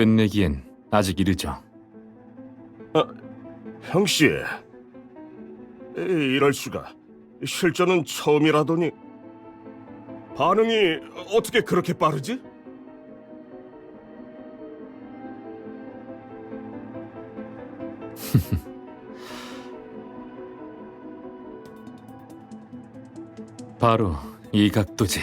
끝내기엔 아직 이르죠. 형씨, 이럴 수가. 실전은 처음이라더니 반응이 어떻게 그렇게 빠르지? 바로 이 각도지.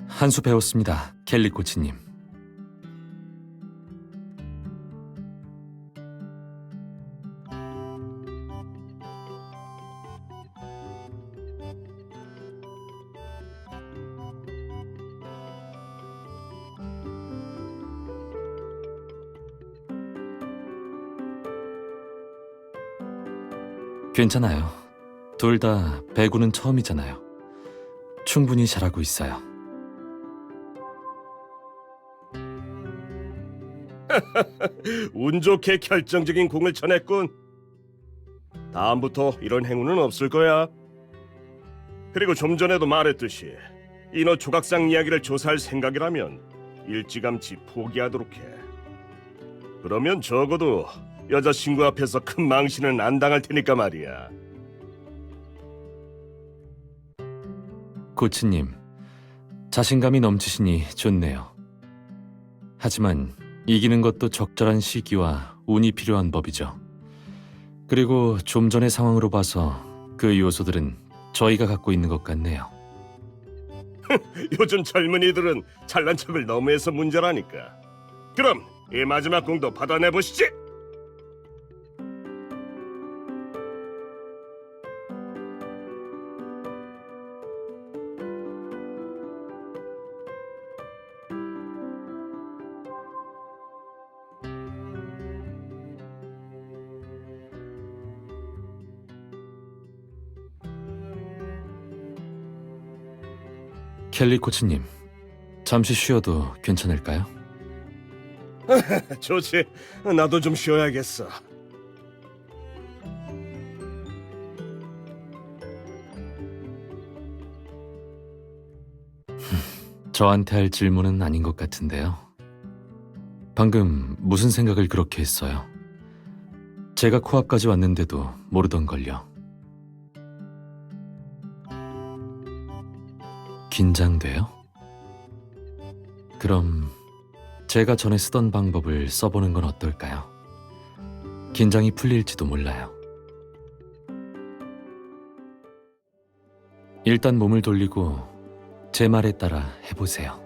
한 수 배웠습니다, 켈리 코치님. 괜찮아요. 둘 다 배구는 처음이잖아요. 충분히 잘하고 있어요. 운 좋게 결정적인 공을 쳐냈군. 다음부터 이런 행운은 없을 거야. 그리고 좀 전에도 말했듯이 인어 조각상 이야기를 조사할 생각이라면 일찌감치 포기하도록 해. 그러면 적어도 여자친구 앞에서 큰 망신은 안 당할 테니까 말이야. 코치님, 자신감이 넘치시니 좋네요. 하지만 이기는 것도 적절한 시기와 운이 필요한 법이죠. 그리고 좀 전의 상황으로 봐서 그 요소들은 저희가 갖고 있는 것 같네요. 요즘 젊은이들은 잘난 척을 너무해서 문제라니까. 그럼 이 마지막 공도 받아내보시지. 켈리 코치님, 잠시 쉬어도 괜찮을까요? 좋지. 나도 좀 쉬어야겠어. 저한테 할 질문은 아닌 것 같은데요. 방금 무슨 생각을 그렇게 했어요? 제가 코앞까지 왔는데도 모르던걸요. 긴장돼요? 그럼 제가 전에 쓰던 방법을 써보는 건 어떨까요? 긴장이 풀릴지도 몰라요. 일단 몸을 돌리고 제 말에 따라 해보세요.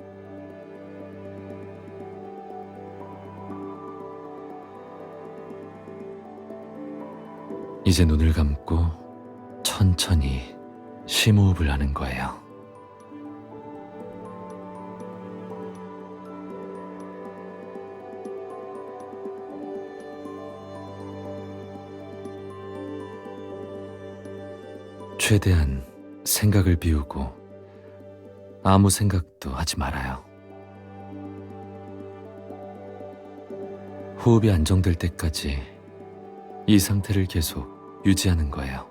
이제 눈을 감고 천천히 심호흡을 하는 거예요. 최대한 생각을 비우고 아무 생각도 하지 말아요. 호흡이 안정될 때까지 이 상태를 계속 유지하는 거예요.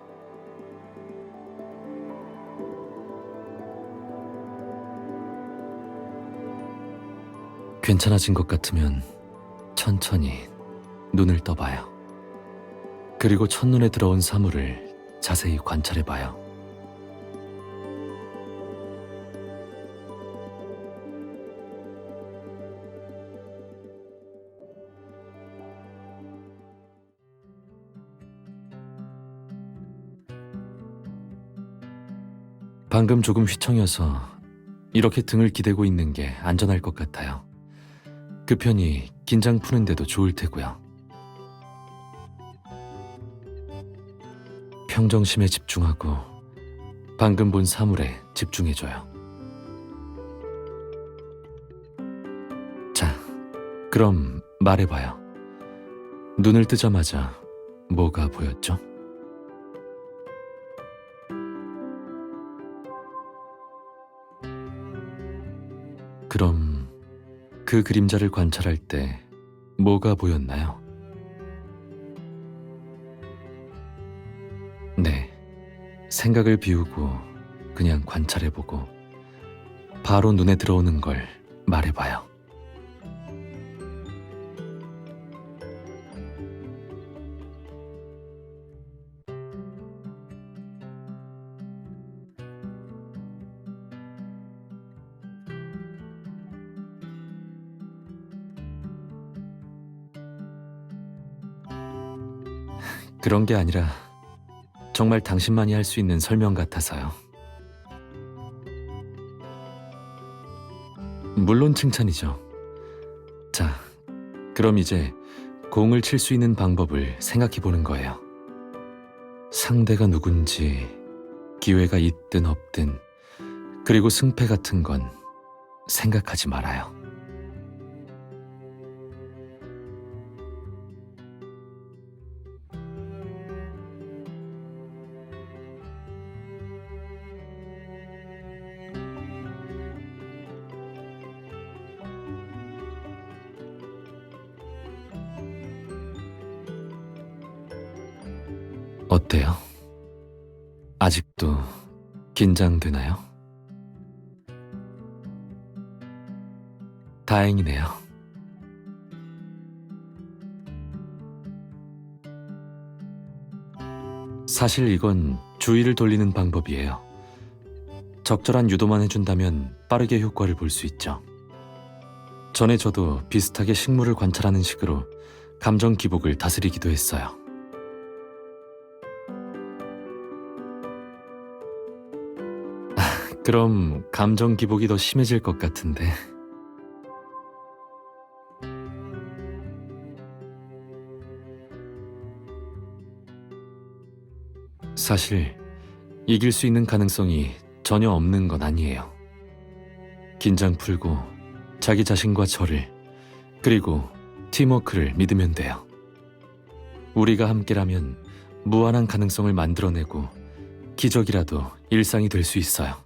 괜찮아진 것 같으면 천천히 눈을 떠봐요. 그리고 첫눈에 들어온 사물을 자세히 관찰해봐요. 방금 조금 휘청여서 이렇게 등을 기대고 있는 게 안전할 것 같아요. 그 편이 긴장 푸는데도 좋을 테고요. 평정심에 집중하고 방금 본 사물에 집중해줘요. 자, 그럼 말해봐요. 눈을 뜨자마자 뭐가 보였죠? 그럼 그 그림자를 관찰할 때 뭐가 보였나요? 네, 생각을 비우고 그냥 관찰해보고 바로 눈에 들어오는 걸 말해봐요. 그런 게 아니라 정말 당신만이 할 수 있는 설명 같아서요. 물론 칭찬이죠. 자, 그럼 이제 공을 칠 수 있는 방법을 생각해 보는 거예요. 상대가 누군지, 기회가 있든 없든, 그리고 승패 같은 건 생각하지 말아요. 어때요? 아직도 긴장되나요? 다행이네요. 사실 이건 주의를 돌리는 방법이에요. 적절한 유도만 해준다면 빠르게 효과를 볼 수 있죠. 전에 저도 비슷하게 식물을 관찰하는 식으로 감정 기복을 다스리기도 했어요. 그럼 감정 기복이 더 심해질 것 같은데. 사실 이길 수 있는 가능성이 전혀 없는 건 아니에요. 긴장 풀고 자기 자신과 저를, 그리고 팀워크를 믿으면 돼요. 우리가 함께라면 무한한 가능성을 만들어내고 기적이라도 일상이 될 수 있어요.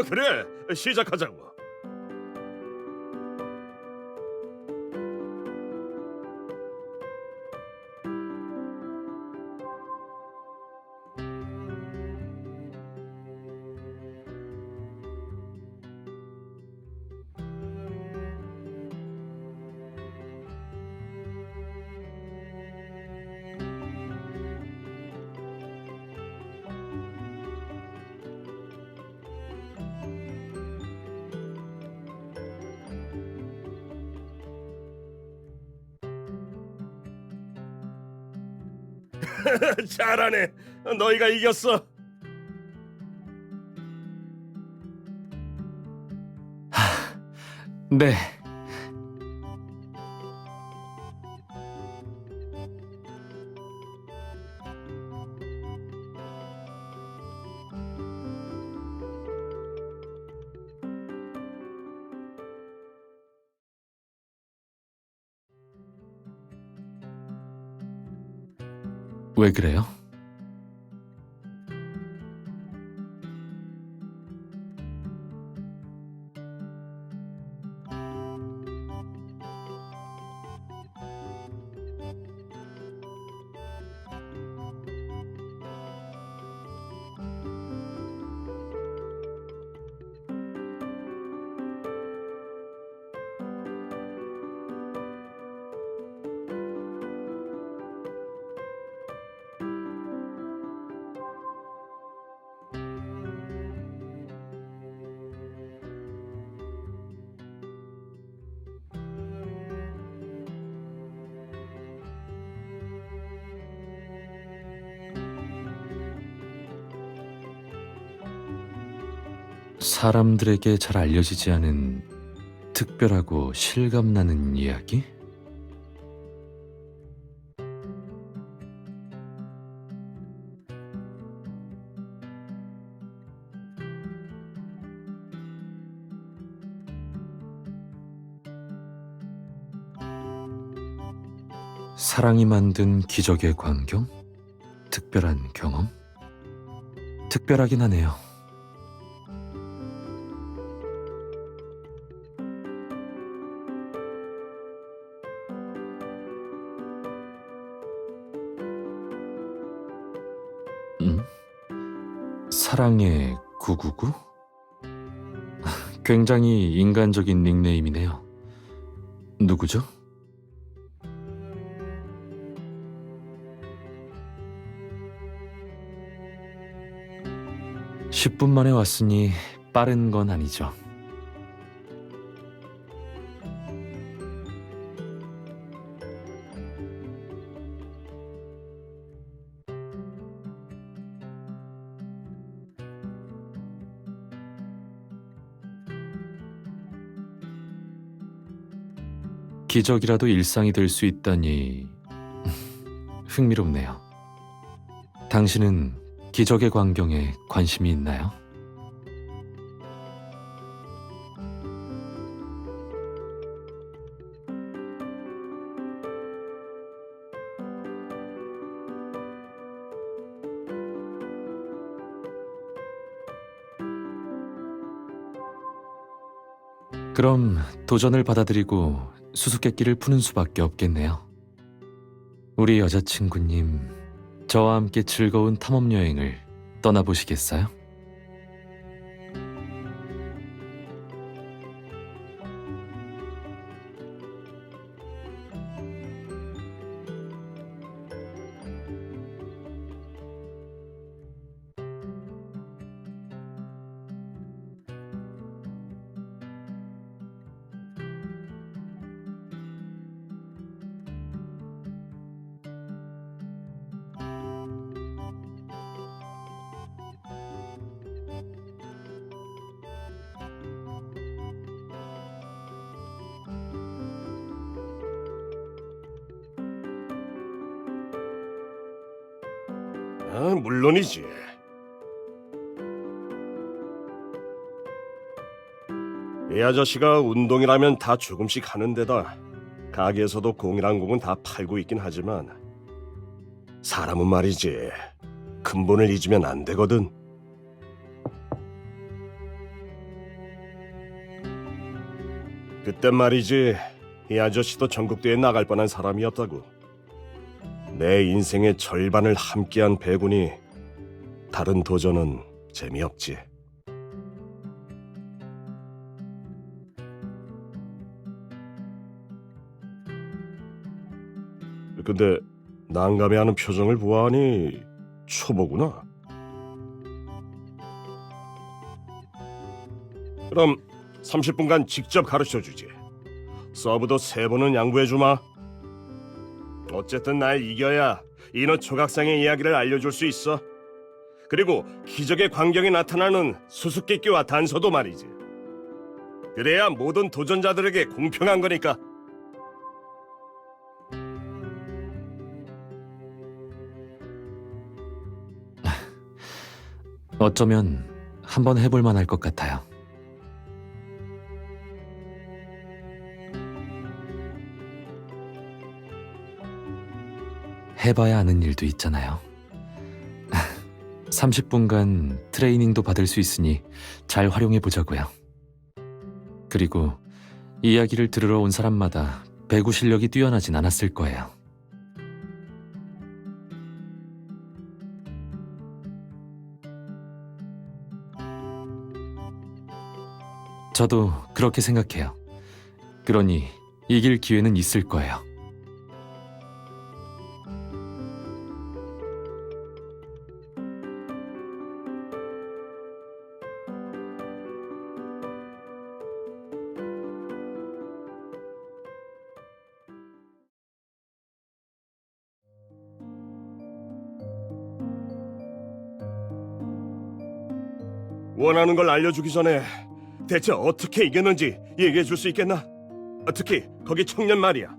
그래, 시작하자고. 잘하네. 너희가 이겼어. 네. 왜 그래요? 사람들에게 잘 알려지지 않은 특별하고 실감나는 이야기? 사랑이 만든 기적의 광경? 특별한 경험? 특별하긴 하네요. 음? 사랑의 999? 굉장히 인간적인 닉네임이네요. 누구죠? (10분) 만에 왔으니 빠른 건 아니죠. 기적이라도 일상이 될 수 있다니 흥미롭네요. 당신은 기적의 광경에 관심이 있나요? 그럼 도전을 받아들이고 수수께끼를 푸는 수밖에 없겠네요. 우리 여자친구님, 저와 함께 즐거운 탐험 여행을 떠나보시겠어요? 물론이지. 이 아저씨가 운동이라면 다 조금씩 하는 데다 가게에서도 공이랑 공은 다 팔고 있긴 하지만 사람은 말이지 근본을 잊으면 안 되거든. 그땐 말이지 이 아저씨도 전국대회에 나갈 뻔한 사람이었다고. 내 인생의 절반을 함께한 배군이 다른 도전은 재미없지. 근데 난감해하는 표정을 보아하니 초보구나. 그럼 30분간 직접 가르쳐주지. 서브도 3번은 양보해주마. 어쨌든 날 이겨야 인어 조각상의 이야기를 알려줄 수 있어. 그리고 기적의 광경이 나타나는 수수께끼와 단서도 말이지. 그래야 모든 도전자들에게 공평한 거니까. 어쩌면 한번 해볼 만할 것 같아요. 해봐야 아는 일도 있잖아요. 30분간 트레이닝도 받을 수 있으니 잘 활용해 보자고요. 그리고 이야기를 들으러 온 사람마다 배구 실력이 뛰어나진 않았을 거예요. 저도 그렇게 생각해요. 그러니 이길 기회는 있을 거예요. 원하는 걸 알려주기 전에 대체 어떻게 이겼는지 얘기해 줄 수 있겠나? 특히 거기 청년 말이야.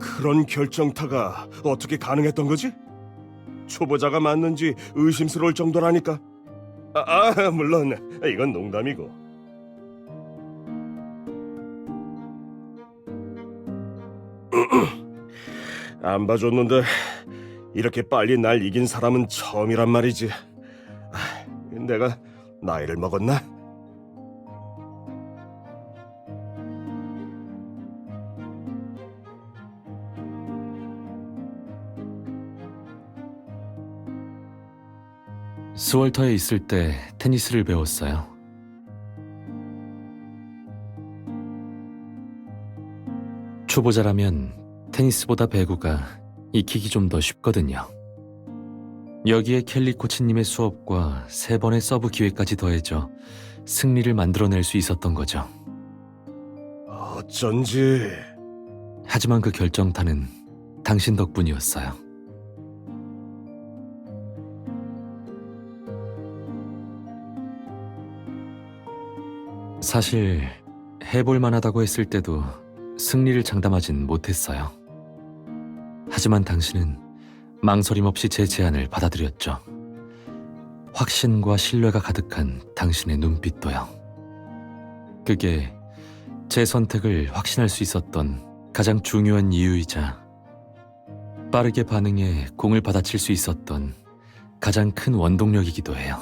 그런 결정타가 어떻게 가능했던 거지? 초보자가 맞는지 의심스러울 정도라니까. 물론 이건 농담이고. 안 봐줬는데 이렇게 빨리 날 이긴 사람은 처음이란 말이지. 내가 나이를 먹었나? 스월터에 있을 때 테니스를 배웠어요. 초보자라면 테니스보다 배구가 익히기 좀 더 쉽거든요. 여기에 켈리 코치님의 수업과 3번의 서브 기회까지 더해져 승리를 만들어낼 수 있었던 거죠. 어쩐지. 하지만 그 결정타는 당신 덕분이었어요. 사실 해볼 만하다고 했을 때도 승리를 장담하진 못했어요. 하지만 당신은 망설임 없이 제 제안을 받아들였죠. 확신과 신뢰가 가득한 당신의 눈빛도요. 그게 제 선택을 확신할 수 있었던 가장 중요한 이유이자 빠르게 반응해 공을 받아칠 수 있었던 가장 큰 원동력이기도 해요.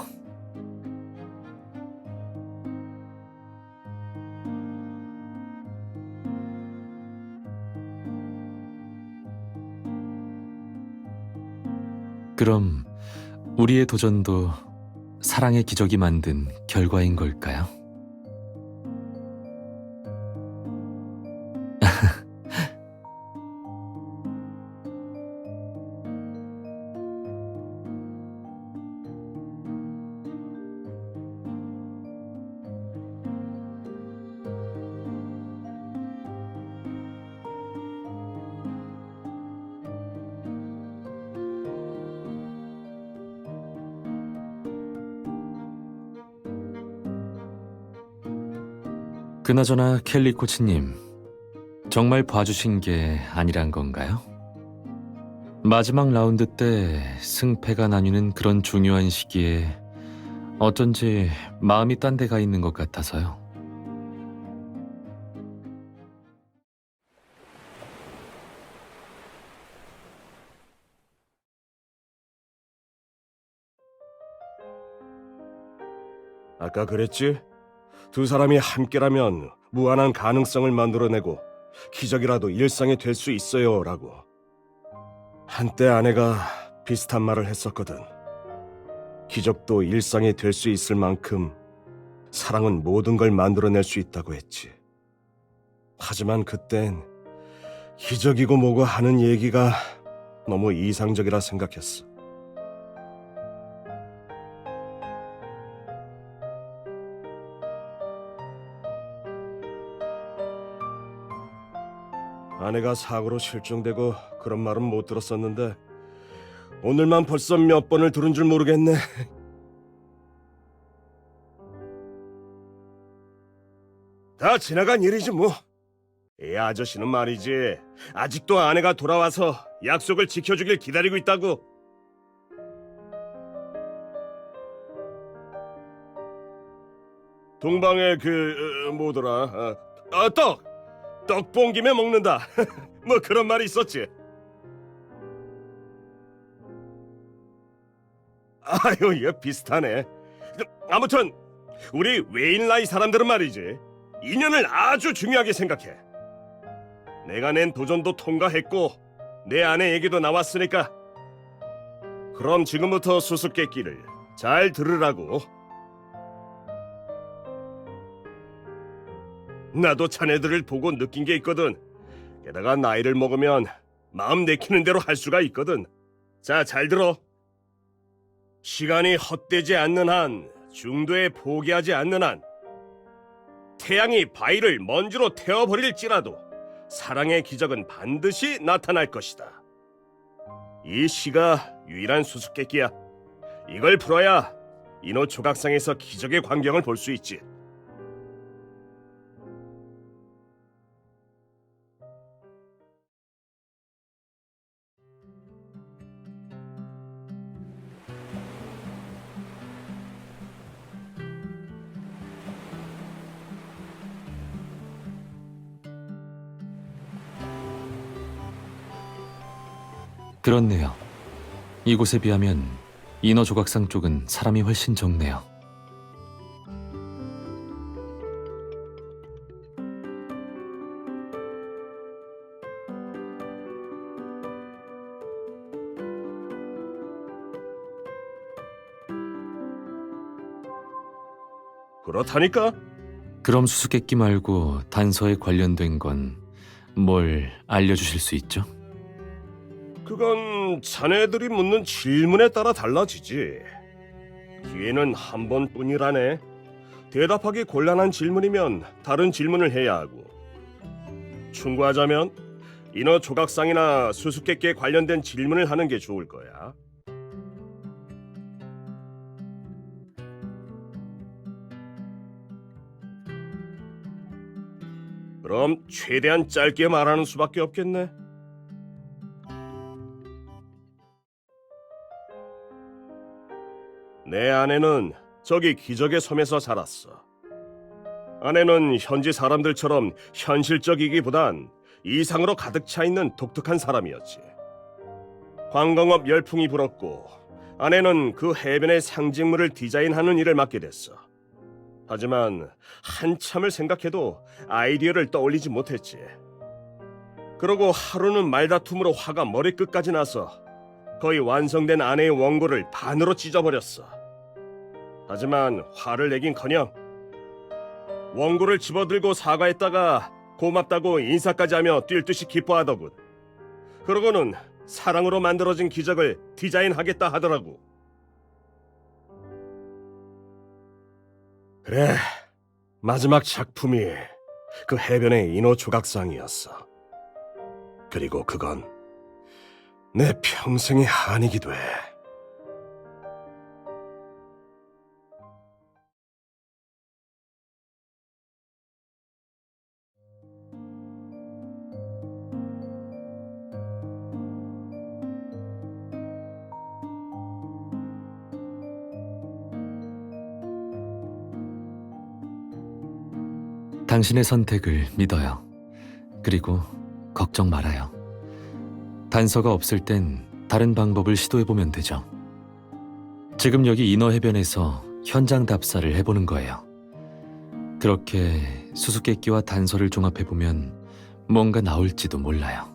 그럼 우리의 도전도 사랑의 기적이 만든 결과인 걸까요? 그나저나 켈리 코치님, 정말 봐주신 게 아니란 건가요? 마지막 라운드 때 승패가 나뉘는 그런 중요한 시기에 어쩐지 마음이 딴 데 가 있는 것 같아서요. 아까 그랬지? 두 사람이 함께라면 무한한 가능성을 만들어내고 기적이라도 일상이 될 수 있어요 라고. 한때 아내가 비슷한 말을 했었거든. 기적도 일상이 될 수 있을 만큼 사랑은 모든 걸 만들어낼 수 있다고 했지. 하지만 그땐 기적이고 뭐고 하는 얘기가 너무 이상적이라 생각했어. 아내가 사고로 실종되고 그런 말은 못 들었었는데 오늘만 벌써 몇 번을 들은 줄 모르겠네. 다 지나간 일이지 뭐. 이 아저씨는 말이지 아직도 아내가 돌아와서 약속을 지켜주길 기다리고 있다고. 동방의 뭐더라? 떡 본 김에 먹는다. 뭐 그런 말이 있었지. 아유, 얘 비슷하네. 아무튼 우리 웨인 라이 사람들은 말이지 인연을 아주 중요하게 생각해. 내가 낸 도전도 통과했고 내 아내 얘기도 나왔으니까 그럼 지금부터 수수께끼를 잘 들으라고. 나도 자네들을 보고 느낀 게 있거든. 게다가 나이를 먹으면 마음 내키는 대로 할 수가 있거든. 자, 잘 들어. 시간이 헛되지 않는 한, 중도에 포기하지 않는 한, 태양이 바위를 먼지로 태워버릴지라도 사랑의 기적은 반드시 나타날 것이다. 이 시가 유일한 수수께끼야. 이걸 풀어야 인호 조각상에서 기적의 광경을 볼 수 있지. 그렇네요. 이곳에 비하면 인어 조각상 쪽은 사람이 훨씬 적네요. 그렇다니까? 그럼 수수께끼 말고 단서에 관련된 건 뭘 알려주실 수 있죠? 그건 자네들이 묻는 질문에 따라 달라지지. 기회는 한 번뿐이라네. 대답하기 곤란한 질문이면 다른 질문을 해야 하고. 충고하자면 인어 조각상이나 수수께끼에 관련된 질문을 하는 게 좋을 거야. 그럼 최대한 짧게 말하는 수밖에 없겠네. 내 아내는 저기 기적의 섬에서 살았어. 아내는 현지 사람들처럼 현실적이기보단 이상으로 가득 차 있는 독특한 사람이었지. 관광업 열풍이 불었고 아내는 그 해변의 상징물을 디자인하는 일을 맡게 됐어. 하지만 한참을 생각해도 아이디어를 떠올리지 못했지. 그러고 하루는 말다툼으로 화가 머리끝까지 나서 거의 완성된 아내의 원고를 반으로 찢어버렸어. 하지만 화를 내긴커녕 원고를 집어들고 사과했다가 고맙다고 인사까지 하며 뛸 듯이 기뻐하더군. 그러고는 사랑으로 만들어진 기적을 디자인하겠다 하더라고. 그래, 마지막 작품이 그 해변의 인어 조각상이었어. 그리고 그건 내 평생의 한이기도 해. 당신의 선택을 믿어요. 그리고 걱정 말아요. 단서가 없을 땐 다른 방법을 시도해보면 되죠. 지금 여기 인어 해변에서 현장 답사를 해보는 거예요. 그렇게 수수께끼와 단서를 종합해보면 뭔가 나올지도 몰라요.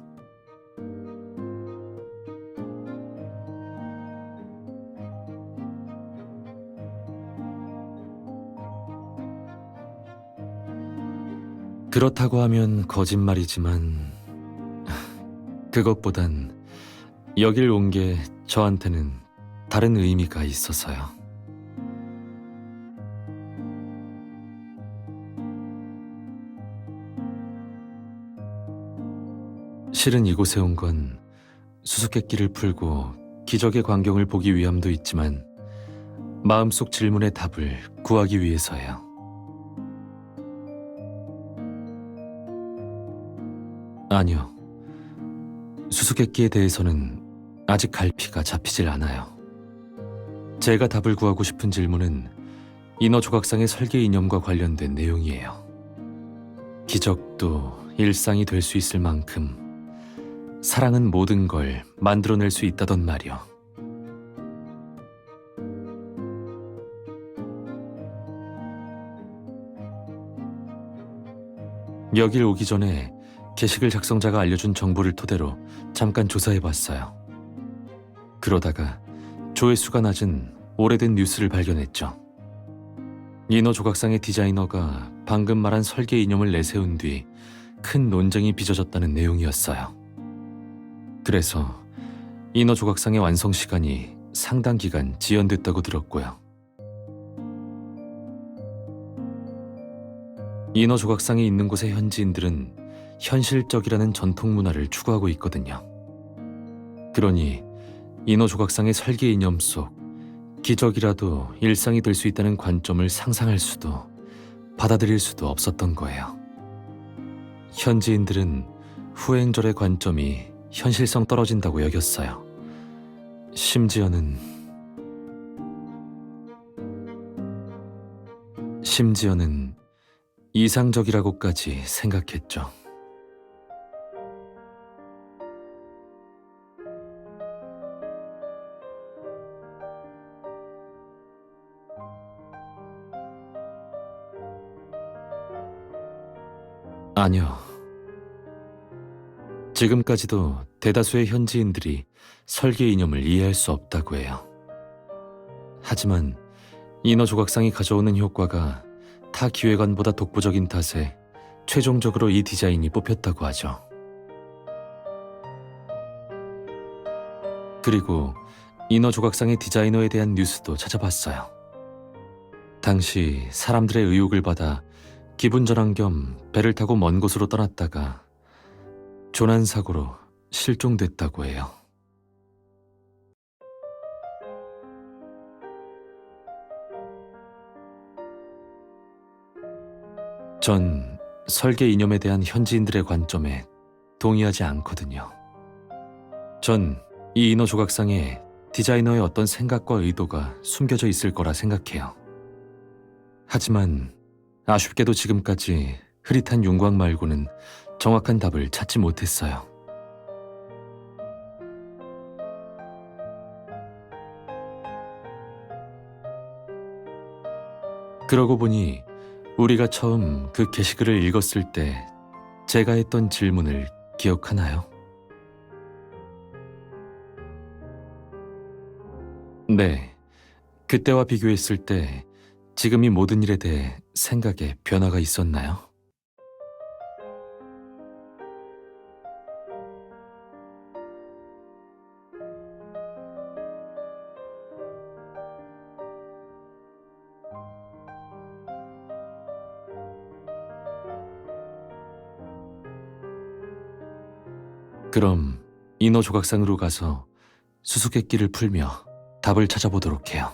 그렇다고 하면 거짓말이지만 그것보단 여길 온 게 저한테는 다른 의미가 있어서요. 실은 이곳에 온 건 수수께끼를 풀고 기적의 광경을 보기 위함도 있지만 마음속 질문의 답을 구하기 위해서예요. 아니요. 수수께끼에 대해서는 아직 갈피가 잡히질 않아요. 제가 답을 구하고 싶은 질문은 인어 조각상의 설계 이념과 관련된 내용이에요. 기적도 일상이 될 수 있을 만큼 사랑은 모든 걸 만들어낼 수 있다던 말이요. 여길 오기 전에 게시글 작성자가 알려준 정보를 토대로 잠깐 조사해봤어요. 그러다가 조회수가 낮은 오래된 뉴스를 발견했죠. 인어 조각상의 디자이너가 방금 말한 설계 이념을 내세운 뒤 큰 논쟁이 빚어졌다는 내용이었어요. 그래서 인어 조각상의 완성 시간이 상당 기간 지연됐다고 들었고요. 인어 조각상이 있는 곳의 현지인들은 현실적이라는 전통 문화를 추구하고 있거든요. 그러니 인어 조각상의 설계 이념 속 기적이라도 일상이 될 수 있다는 관점을 상상할 수도 받아들일 수도 없었던 거예요. 현지인들은 후행절의 관점이 현실성 떨어진다고 여겼어요. 심지어는 이상적이라고까지 생각했죠. 아니요. 지금까지도 대다수의 현지인들이 설계 이념을 이해할 수 없다고 해요. 하지만 인어 조각상이 가져오는 효과가 타 기획안보다 독보적인 탓에 최종적으로 이 디자인이 뽑혔다고 하죠. 그리고 인어 조각상의 디자이너에 대한 뉴스도 찾아봤어요. 당시 사람들의 의혹을 받아 기분 전환 겸 배를 타고 먼 곳으로 떠났다가 조난 사고로 실종됐다고 해요. 전 설계 이념에 대한 현지인들의 관점에 동의하지 않거든요. 전 이 인어 조각상에 디자이너의 어떤 생각과 의도가 숨겨져 있을 거라 생각해요. 하지만 아쉽게도 지금까지 흐릿한 윤곽 말고는 정확한 답을 찾지 못했어요. 그러고 보니 우리가 처음 그 게시글을 읽었을 때 제가 했던 질문을 기억하나요? 네, 그때와 비교했을 때 지금 이 모든 일에 대해 생각에 변화가 있었나요? 그럼 인어 조각상으로 가서 수수께끼를 풀며 답을 찾아보도록 해요.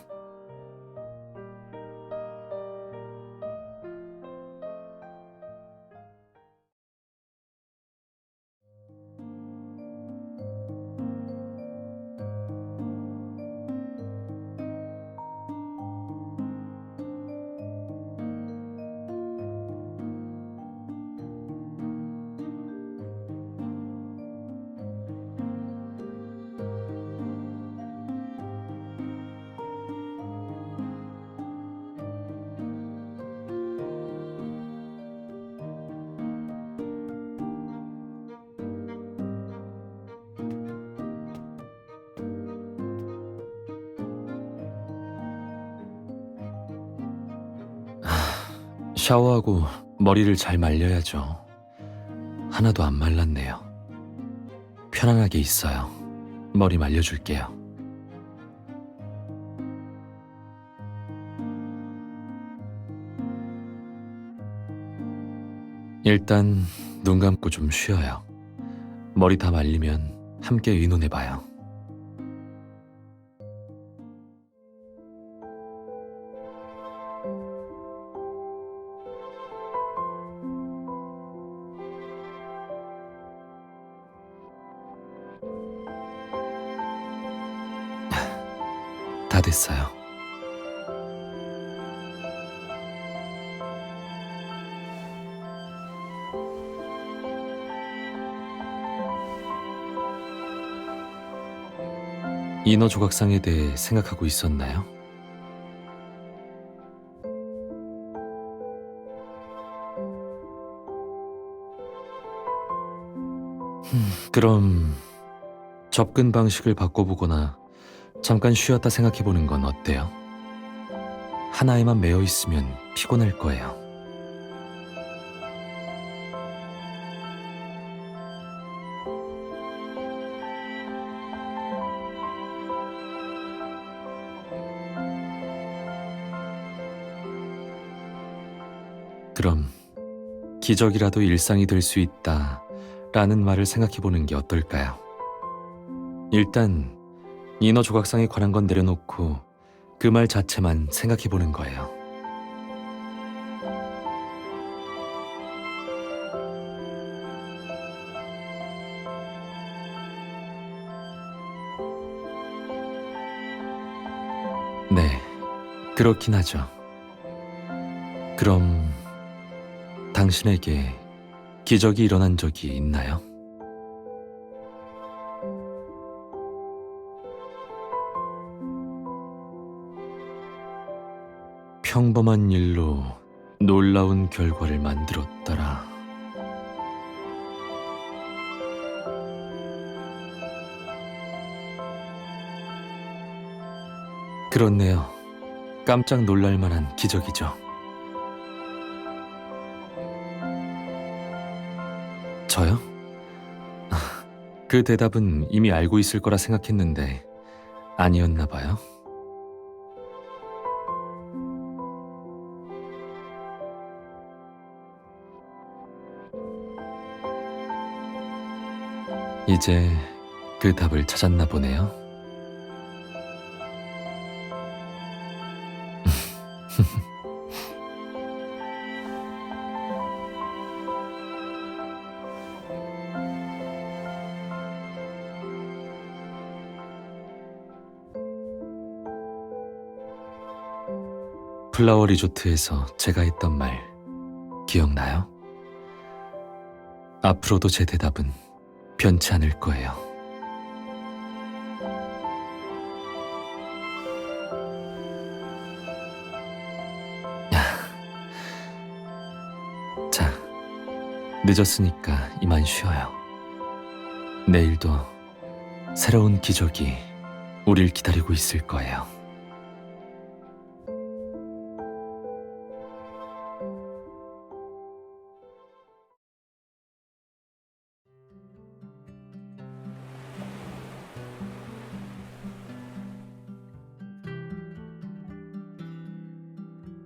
샤워하고 머리를 잘 말려야죠. 하나도 안 말랐네요. 편안하게 있어요. 머리 말려줄게요. 일단 눈 감고 좀 쉬어요. 머리 다 말리면 함께 의논해봐요. 다 됐어요. 인어 조각상에 대해 생각하고 있었나요? 그럼 접근 방식을 바꿔보거나 잠깐 쉬었다 생각해보는 건 어때요? 하나에만 매여 있으면 피곤할 거예요. 그럼 기적이라도 일상이 될 수 있다 라는 말을 생각해보는 게 어떨까요? 일단 인어 조각상에 관한 건 내려놓고 그 말 자체만 생각해보는 거예요. 네, 그렇긴 하죠. 그럼 당신에게 기적이 일어난 적이 있나요? 평범한 일로 놀라운 결과를 만들었더라. 그렇네요. 깜짝 놀랄 만한 기적이죠. 저요? 그 대답은 이미 알고 있을 거라 생각했는데 아니었나 봐요. 이제 그 답을 찾았나 보네요. 플라워 리조트에서 제가 했던 말 기억나요? 앞으로도 제 대답은 변치 않을 거예요. 자, 늦었으니까 이만 쉬어요. 내일도 새로운 기적이 우릴 기다리고 있을 거예요.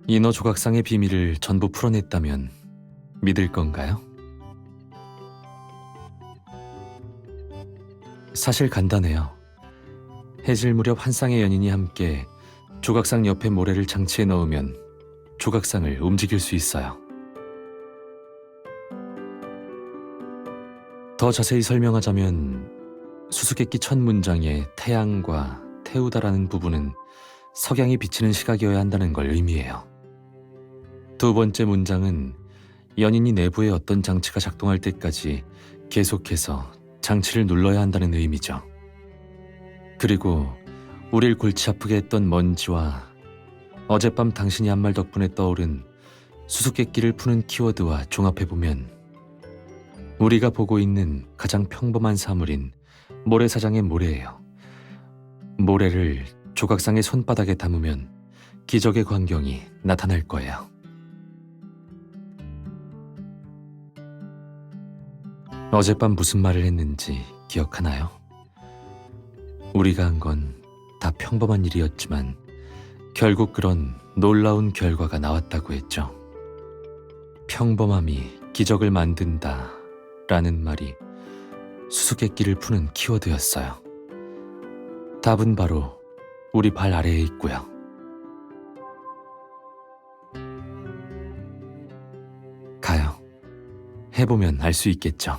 인어 조각상의 비밀을 전부 풀어냈다면 믿을 건가요? 사실 간단해요. 해질 무렵 한 쌍의 연인이 함께 조각상 옆에 모래를 장치에 넣으면 조각상을 움직일 수 있어요. 더 자세히 설명하자면 수수께끼 첫 문장의 태양과 태우다라는 부분은 석양이 비치는 시각이어야 한다는 걸 의미해요. 두 번째 문장은 연인이 내부에 어떤 장치가 작동할 때까지 계속해서 장치를 눌러야 한다는 의미죠. 그리고 우릴 골치 아프게 했던 먼지와 어젯밤 당신이 한 말 덕분에 떠오른 수수께끼를 푸는 키워드와 종합해보면 우리가 보고 있는 가장 평범한 사물인 모래사장의 모래예요. 모래를 조각상의 손바닥에 담으면 기적의 광경이 나타날 거예요. 어젯밤 무슨 말을 했는지 기억하나요? 우리가 한 건 다 평범한 일이었지만 결국 그런 놀라운 결과가 나왔다고 했죠. 평범함이 기적을 만든다 라는 말이 수수께끼를 푸는 키워드였어요. 답은 바로 우리 발 아래에 있고요. 가요. 해보면 알 수 있겠죠.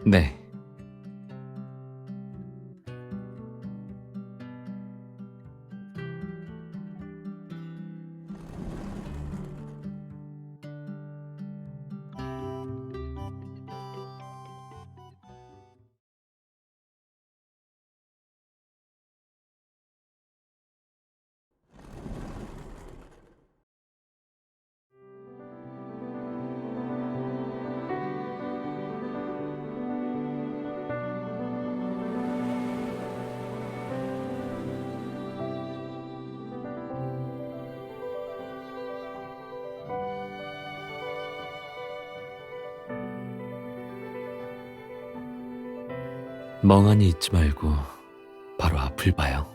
네. 멍하니 있지 말고 바로 앞을 봐요.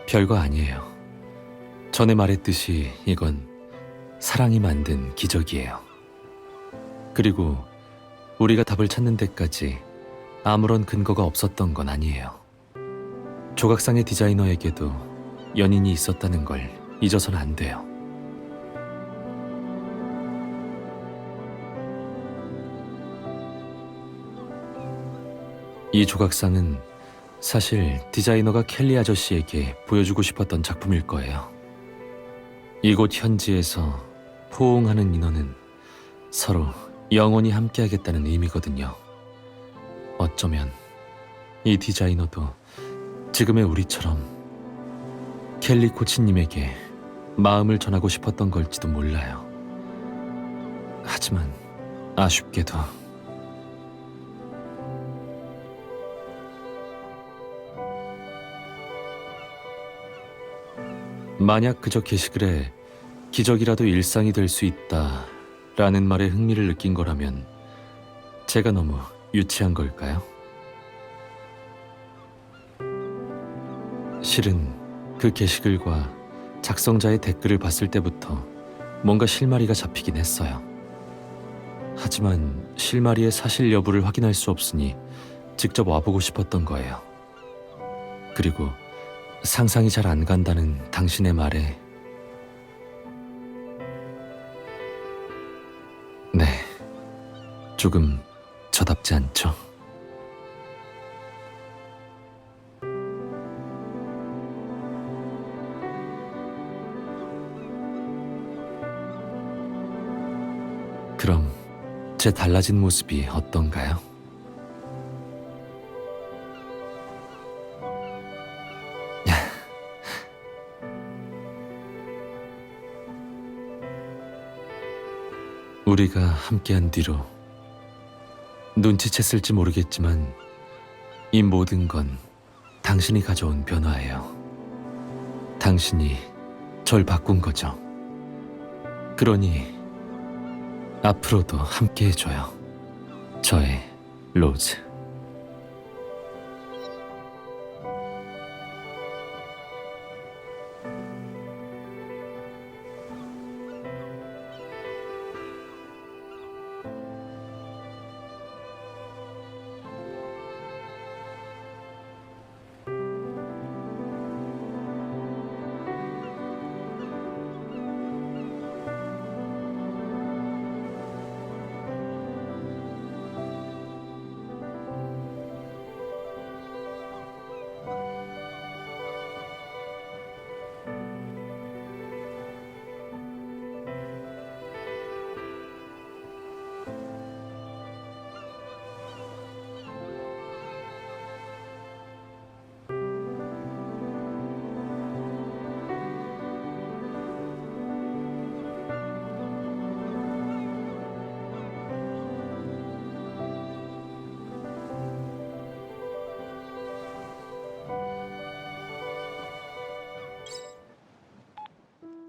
별거 아니에요. 전에 말했듯이 이건 사랑이 만든 기적이에요. 그리고 우리가 답을 찾는 데까지 아무런 근거가 없었던 건 아니에요. 조각상의 디자이너에게도 연인이 있었다는 걸 잊어서는 안 돼요. 이 조각상은 사실 디자이너가 켈리 아저씨에게 보여주고 싶었던 작품일 거예요. 이곳 현지에서 포옹하는 인어는 서로 영원히 함께하겠다는 의미거든요. 어쩌면 이 디자이너도 지금의 우리처럼 켈리 코치님에게 마음을 전하고 싶었던 걸지도 몰라요. 하지만 아쉽게도 만약 그저 게시글에 기적이라도 일상이 될 수 있다라는 말에 흥미를 느낀 거라면 제가 너무 유치한 걸까요? 실은 그 게시글과 작성자의 댓글을 봤을 때부터 뭔가 실마리가 잡히긴 했어요. 하지만 실마리의 사실 여부를 확인할 수 없으니 직접 와보고 싶었던 거예요. 그리고 상상이 잘 안 간다는 당신의 말에 네, 조금 저답지 않죠? 그럼 제 달라진 모습이 어떤가요? 우리가 함께한 뒤로 눈치챘을지 모르겠지만 이 모든 건 당신이 가져온 변화예요. 당신이 절 바꾼 거죠. 그러니 앞으로도 함께 해줘요. 저의 로즈.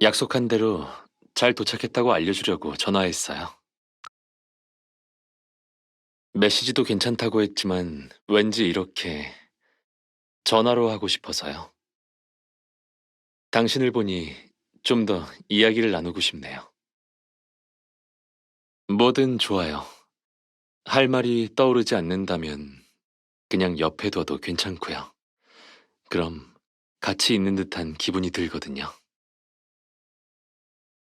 약속한 대로 잘 도착했다고 알려주려고 전화했어요. 메시지도 괜찮다고 했지만 왠지 이렇게 전화로 하고 싶어서요. 당신을 보니 좀 더 이야기를 나누고 싶네요. 뭐든 좋아요. 할 말이 떠오르지 않는다면 그냥 옆에 둬도 괜찮고요. 그럼 같이 있는 듯한 기분이 들거든요.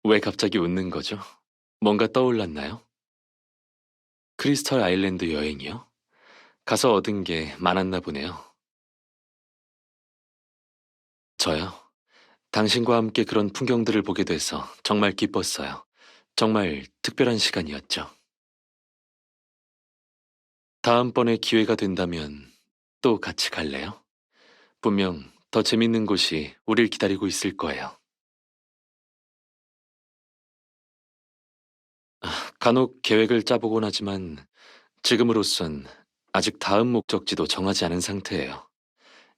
왜 갑자기 웃는 거죠? 뭔가 떠올랐나요? 크리스털 아일랜드 여행이요? 가서 얻은 게 많았나 보네요. 저요? 당신과 함께 그런 풍경들을 보게 돼서 정말 기뻤어요. 정말 특별한 시간이었죠. 다음번에 기회가 된다면 또 같이 갈래요? 분명 더 재밌는 곳이 우릴 기다리고 있을 거예요. 간혹 계획을 짜보곤 하지만 지금으로선 아직 다음 목적지도 정하지 않은 상태예요.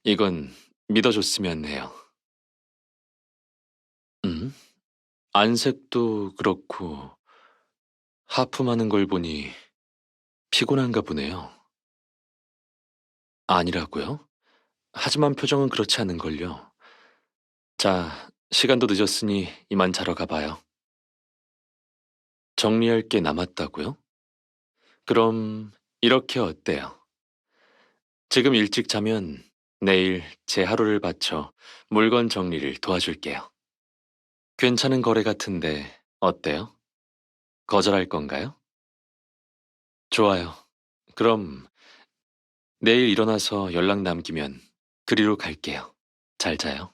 이건 믿어줬으면 해요. 음? 안색도 그렇고 하품하는 걸 보니 피곤한가 보네요. 아니라고요? 하지만 표정은 그렇지 않은걸요. 자, 시간도 늦었으니 이만 자러 가봐요. 정리할 게 남았다고요? 그럼 이렇게 어때요? 지금 일찍 자면 내일 제 하루를 바쳐 물건 정리를 도와줄게요. 괜찮은 거래 같은데 어때요? 거절할 건가요? 좋아요. 그럼 내일 일어나서 연락 남기면 그리로 갈게요. 잘 자요.